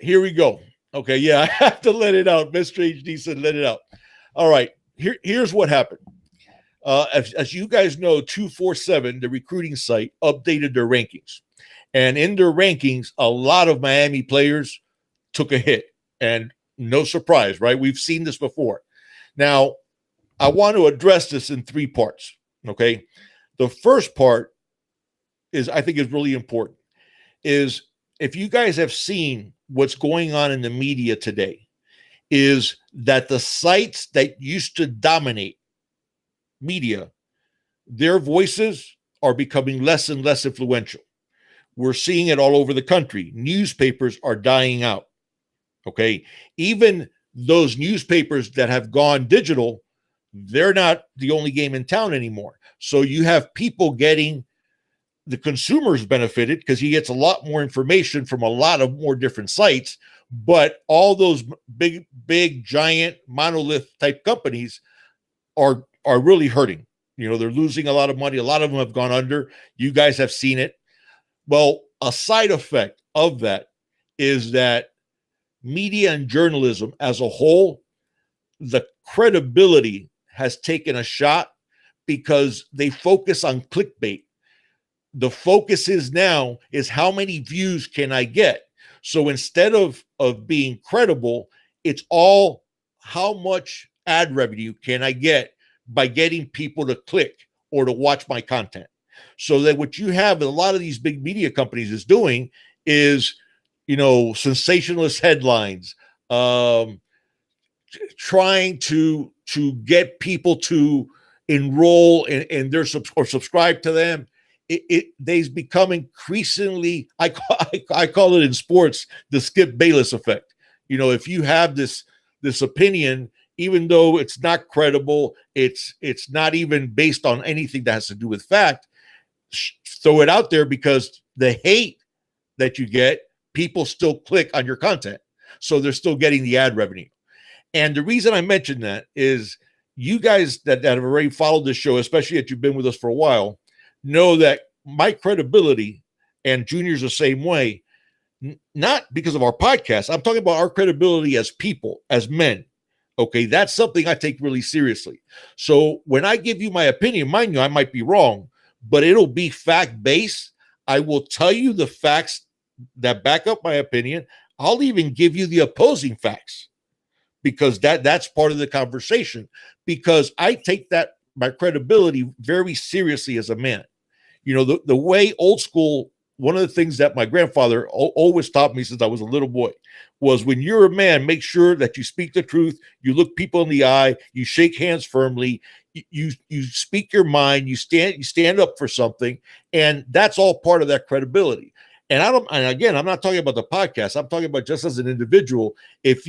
here we go. Okay, yeah, I have to let it out. Mr. HD said, let it out. All right, here's what happened. As you guys know, 247, the recruiting site, updated their rankings. And in their rankings, a lot of Miami players took a hit. And no surprise, right? We've seen this before. Now, I want to address this in three parts. Okay. The first part is, I think, is really important, is if you guys have seen what's going on in the media today, is that the sites that used to dominate media, their voices are becoming less and less influential. We're seeing it all over the country. Newspapers are dying out. Okay. Even those newspapers that have gone digital, they're not the only game in town anymore. So you have people getting, the consumers benefited because he gets a lot more information from a lot of more different sites. But all those big, giant monolith type companies are really hurting. You know, they're losing a lot of money. A lot of them have gone under. You guys have seen it. Well, a side effect of that is that media and journalism as a whole, the credibility has taken a shot because they focus on clickbait. The focus is now is how many views can I get? So instead of being credible, it's all how much ad revenue can I get by getting people to click or to watch my content. So that what you have a lot of these big media companies is doing is, you know, sensationalist headlines, trying to get people to enroll in their or subscribe to them. They've become increasingly, I call it in sports, the Skip Bayless effect. You know, if you have this opinion, even though it's not credible, it's not even based on anything that has to do with fact, throw it out there because the hate that you get, people still click on your content. So they're still getting the ad revenue. And the reason I mentioned that is you guys that have already followed this show, especially that you've been with us for a while, know that my credibility, and Junior's the same way, not because of our podcast. I'm talking about our credibility as people, as men. Okay, that's something I take really seriously. So when I give you my opinion, mind you, I might be wrong, but it'll be fact-based. I will tell you the facts that back up my opinion. I'll even give you the opposing facts because that's part of the conversation, because I take that, my credibility, very seriously as a man. You know, the way old school, one of the things that my grandfather always taught me since I was a little boy was when you're a man, make sure that you speak the truth, you look people in the eye, you shake hands firmly, you speak your mind, you stand up for something, and that's all part of that credibility. And again, I'm not talking about the podcast. I'm talking about just as an individual. If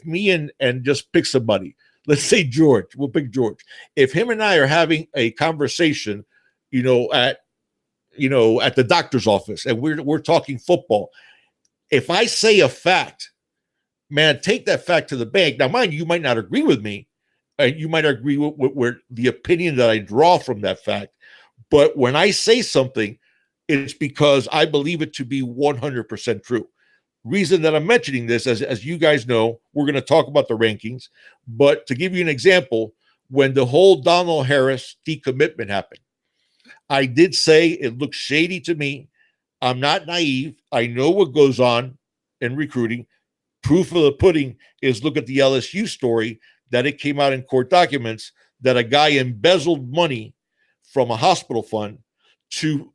me and just pick somebody, let's say George, we'll pick George. If him and I are having a conversation, at the doctor's office, and we're talking football, if I say a fact, man, take that fact to the bank. Now, mind you might not agree with me. You might agree with the opinion that I draw from that fact. But when I say something, it's because I believe it to be 100% true. Reason that I'm mentioning this, as you guys know, we're going to talk about the rankings. But to give you an example, when the whole Donald Harris decommitment happened, I did say it looks shady to me. I'm not naive. I know what goes on in recruiting. Proof of the pudding is look at the LSU story that it came out in court documents that a guy embezzled money from a hospital fund to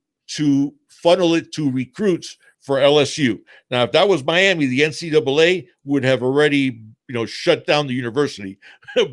funnel it to recruits for LSU. Now, if that was Miami, the NCAA would have already, shut down the university.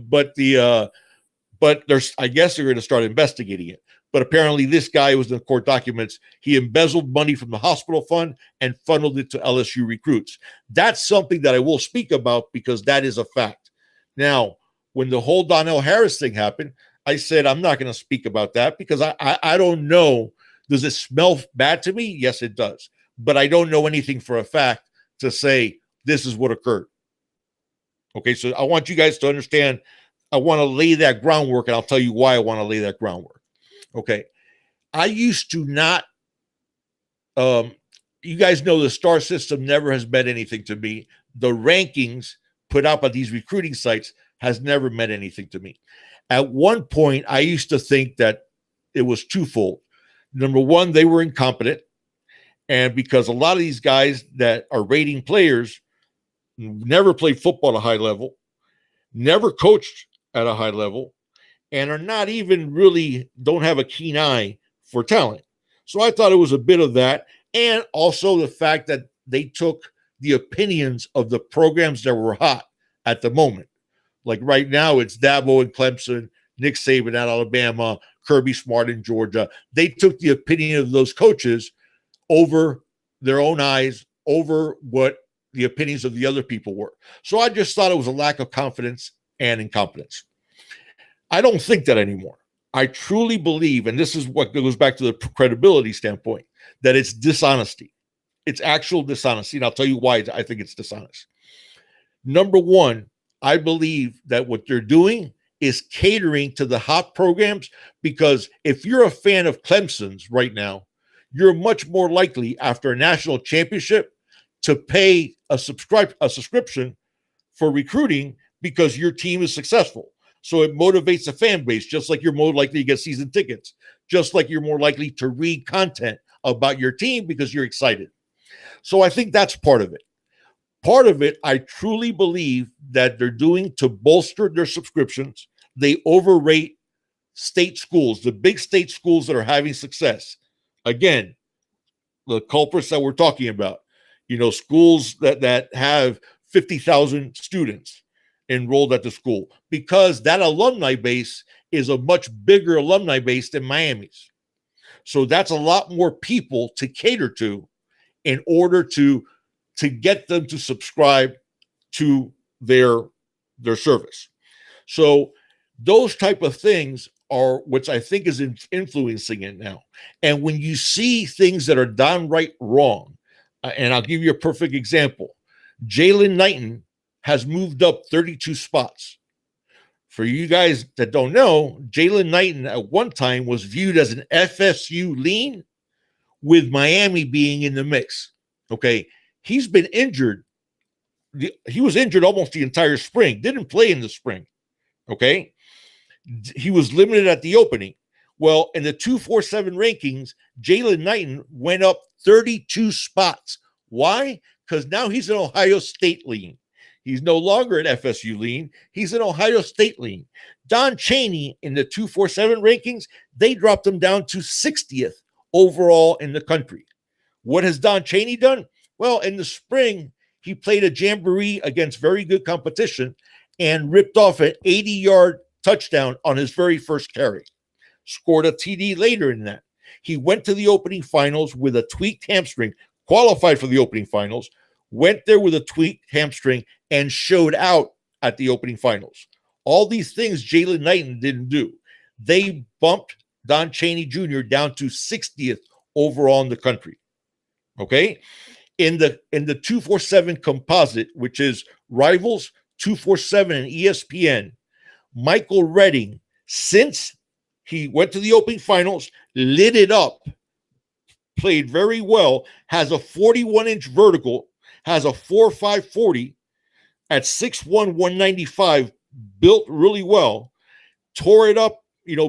but I guess they're going to start investigating it. But apparently this guy was in the court documents. He embezzled money from the hospital fund and funneled it to LSU recruits. That's something that I will speak about because that is a fact. Now, when the whole Donnell Harris thing happened, I said, I'm not going to speak about that because I don't know. Does it smell bad to me? Yes, it does. But I don't know anything for a fact to say this is what occurred. Okay, so I want you guys to understand. I want to lay that groundwork, and I'll tell you why I want to lay that groundwork. Okay, I used to not you guys know the star system never has meant anything to me. The rankings put out by these recruiting sites has never meant anything to me. At one point, I used to think that it was twofold. Number one, they were incompetent. And because a lot of these guys that are rating players never played football at a high level, never coached at a high level, and are not even really, don't have a keen eye for talent. So I thought it was a bit of that. And also the fact that they took the opinions of the programs that were hot at the moment. Like right now, it's Dabo in Clemson, Nick Saban at Alabama, Kirby Smart in Georgia. They took the opinion of those coaches over their own eyes, over what the opinions of the other people were. So I just thought it was a lack of confidence and incompetence. I don't think that anymore. I truly believe, and this is what goes back to the credibility standpoint, that it's dishonesty. It's actual dishonesty. And I'll tell you why I think it's dishonest. Number one, I believe that what they're doing is catering to the hot programs, because if you're a fan of Clemson's right now, you're much more likely after a national championship to pay a subscription for recruiting because your team is successful. So it motivates the fan base, just like you're more likely to get season tickets, just like you're more likely to read content about your team because you're excited. So I think that's part of it. Part of it, I truly believe that they're doing to bolster their subscriptions. They overrate state schools, the big state schools that are having success. Again, the culprits that we're talking about, schools that have 50,000 students enrolled at the school, because that alumni base is a much bigger alumni base than Miami's. So that's a lot more people to cater to in order to get them to subscribe to their service. So those type of things are what I think is influencing it now. And when you see things that are downright wrong, and I'll give you a perfect example. Jaylon Knighton has moved up 32 spots. For you guys that don't know, Jaylon Knighton at one time was viewed as an FSU lean, with Miami being in the mix. Okay, he's been injured. He was injured almost the entire spring, didn't play in the spring. Okay, he was limited at the opening. Well, in the 247 rankings, Jaylon Knighton went up 32 spots. Why? Because now he's an Ohio State lean. He's no longer an FSU lean. He's an Ohio State lean. Don Chaney in the 247 rankings, they dropped him down to 60th overall in the country. What has Don Chaney done? Well, in the spring, he played a jamboree against very good competition and ripped off an 80-yard touchdown on his very first carry. Scored a TD later in that. He went to the opening finals with a tweaked hamstring, qualified for the opening finals, went there with a tweaked hamstring, and showed out at the opening finals. All these things Jaylon Knighton didn't do. They bumped Don Chaney Jr. down to 60th overall in the country. Okay? In the 247 composite, which is Rivals, 247, and ESPN, Michael Redding, since he went to the opening finals, lit it up, played very well, has a 41-inch vertical, has a 4.5 40 at 6'1", 195, built really well, tore it up,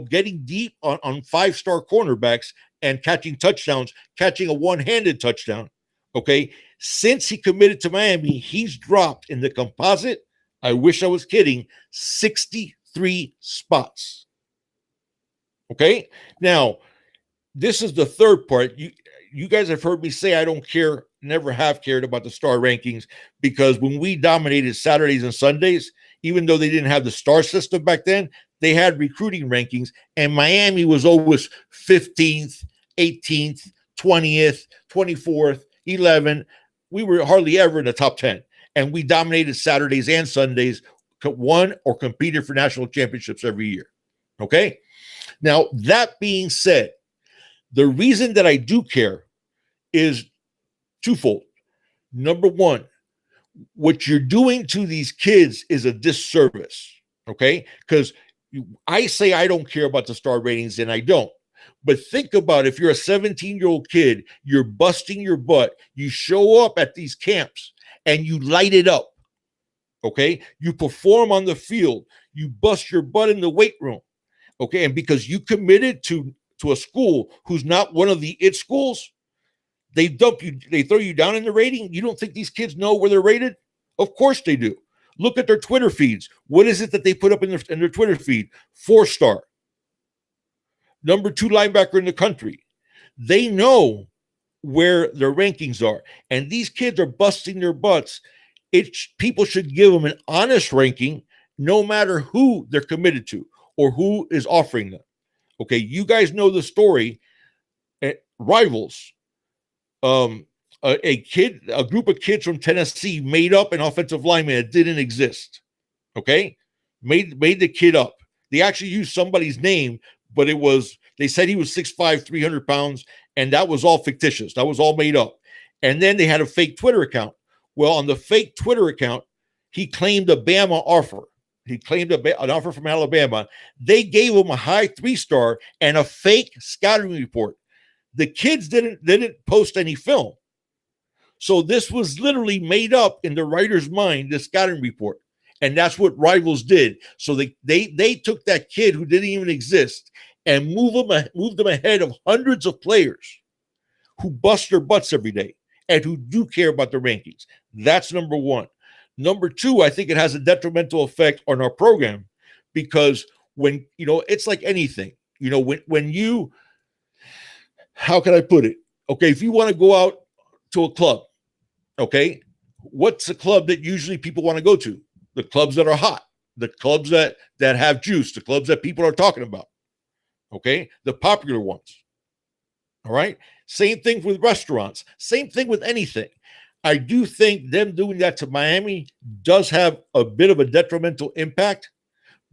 getting deep on five-star cornerbacks and catching touchdowns, catching a one-handed touchdown. Okay. Since he committed to Miami, he's dropped in the composite, I wish I was kidding, 63 spots. Okay. Now, this is the third part. You guys have heard me say I don't care, never have cared about the star rankings, because when we dominated Saturdays and Sundays, even though they didn't have the star system back then, they had recruiting rankings, and Miami was always 15th, 18th, 20th, 24th, 11th. We were hardly ever in the top 10, and we dominated Saturdays and Sundays, won or competed for national championships every year. Okay? Now, that being said, the reason that I do care is twofold. Number one, what you're doing to these kids is a disservice, okay? Because I say I don't care about the star ratings, and I don't. But think about if you're a 17-year-old kid, you're busting your butt, you show up at these camps and you light it up. Okay. You perform on the field, you bust your butt in the weight room. Okay. And because you committed to a school who's not one of the it schools, they dump you, they throw you down in the rating. You don't think these kids know where they're rated? Of course they do. Look at their Twitter feeds. What is it that they put up in their Twitter feed? 4-star. Number 2 linebacker in the country. They know where their rankings are. And these kids are busting their butts. People should give them an honest ranking no matter who they're committed to or who is offering them. Okay, you guys know the story. Rivals. A group of kids from Tennessee made up an offensive lineman that didn't exist. Okay, made the kid up. They actually used somebody's name, but they said he was 6'5", 300 pounds, and that was all fictitious. That was all made up. And then they had a fake Twitter account. Well, on the fake Twitter account, he claimed a Bama offer. He claimed an offer from Alabama. They gave him a high 3-star and a fake scouting report. The kids didn't post any film. So this was literally made up in the writer's mind, the scouting report. And that's what Rivals did. So they took that kid who didn't even exist and moved them ahead of hundreds of players who bust their butts every day and who do care about the rankings. That's number 1. Number 2, I think it has a detrimental effect on our program because when, it's like anything, when you, how can I put it? Okay, if you want to go out to a club, okay, what's the club that usually people want to go to? The clubs that are hot, the clubs that have juice, the clubs that people are talking about, okay, the popular ones. All right, same thing with restaurants, same thing with anything. I do think them doing that to Miami does have a bit of a detrimental impact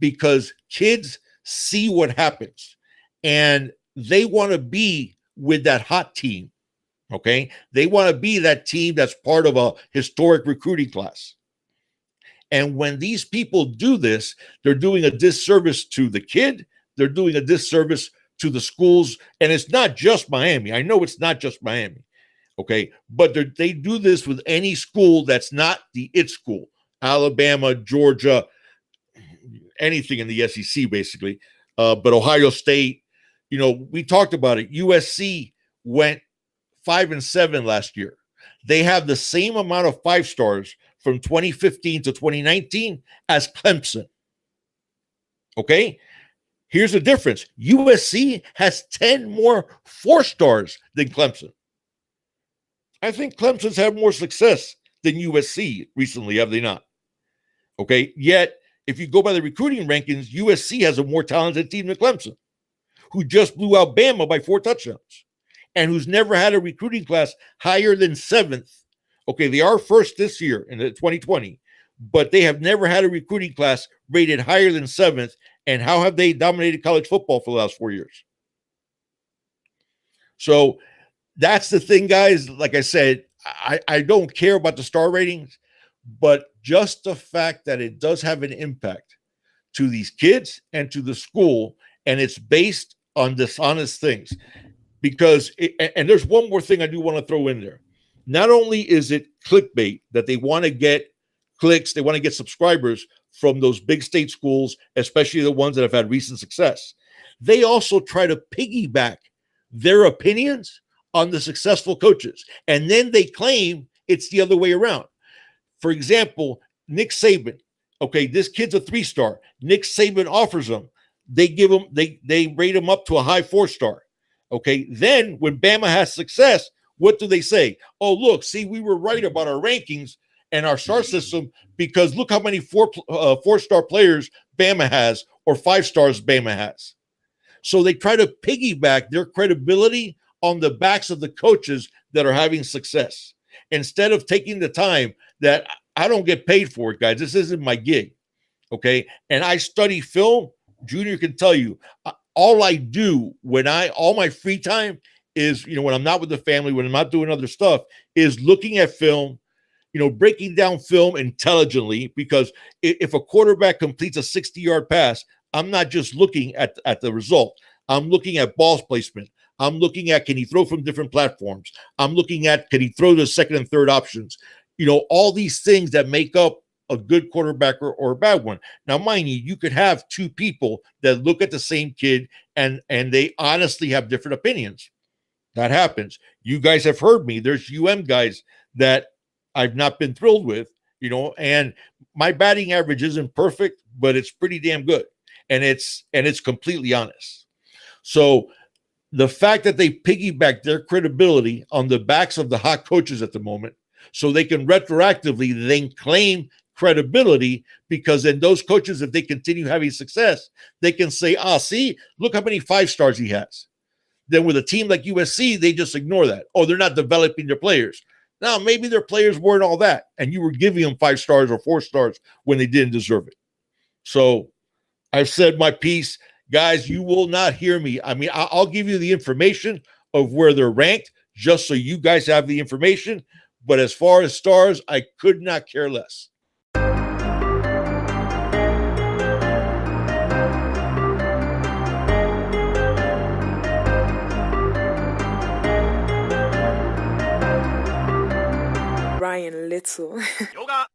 because kids see what happens and they want to be with that hot team. Okay. They want to be that team that's part of a historic recruiting class. And when these people do this, they're doing a disservice to the kid. They're doing a disservice to the schools. And it's not just Miami. I know it's not just Miami. Okay. But they do this with any school that's not the it school. Alabama, Georgia, anything in the SEC, basically. But Ohio State, we talked about it. USC went 5-7 last year. They have the same amount of 5-stars from 2015 to 2019 as Clemson. Okay? Here's the difference. USC has 10 more 4-stars than Clemson. I think Clemson's had more success than USC recently, have they not? Okay? Yet, if you go by the recruiting rankings, USC has a more talented team than Clemson, who just blew out Bama by 4 touchdowns. And who's never had a recruiting class higher than 7th. Okay, they are first this year in the 2020, but they have never had a recruiting class rated higher than 7th. And how have they dominated college football for the last 4 years? So that's the thing, guys. Like I said, I don't care about the star ratings, but just the fact that it does have an impact to these kids and to the school, and it's based on dishonest things. Because, and there's one more thing I do want to throw in there. Not only is it clickbait that they want to get clicks, they want to get subscribers from those big state schools, especially the ones that have had recent success. They also try to piggyback their opinions on the successful coaches. And then they claim it's the other way around. For example, Nick Saban. Okay, this kid's a 3-star. Nick Saban offers him. They rate him up to a high 4-star. Okay, then when Bama has success, what do they say? Oh, look, see, we were right about our rankings and our star system because look how many 4-star players Bama has or 5 stars Bama has. So they try to piggyback their credibility on the backs of the coaches that are having success instead of taking the time that I don't get paid for it, guys. This isn't my gig. Okay, and I study film. Junior can tell you. All I do all my free time is, when I'm not with the family, when I'm not doing other stuff, is looking at film, breaking down film intelligently, because if a quarterback completes a 60-yard pass, I'm not just looking at the result. I'm looking at ball placement. I'm looking at, can he throw from different platforms? I'm looking at, can he throw to second and third options? All these things that make up a good quarterback or a bad one. Now, mind you could have two people that look at the same kid and they honestly have different opinions. That happens. You guys have heard me. There's guys that I've not been thrilled with, and my batting average isn't perfect, but it's pretty damn good. And it's completely honest. So the fact that they piggyback their credibility on the backs of the hot coaches at the moment, so they can retroactively then claim credibility, because then those coaches, if they continue having success, they can say, see, look how many 5-stars he has. Then with a team like USC, they just ignore that. Oh, they're not developing their players. Now, maybe their players weren't all that, and you were giving them 5 stars or 4 stars when they didn't deserve it. So I've said my piece. Guys, you will not hear me. I mean, I'll give you the information of where they're ranked just so you guys have the information. But as far as stars, I could not care less. Ryan Little. Yoga.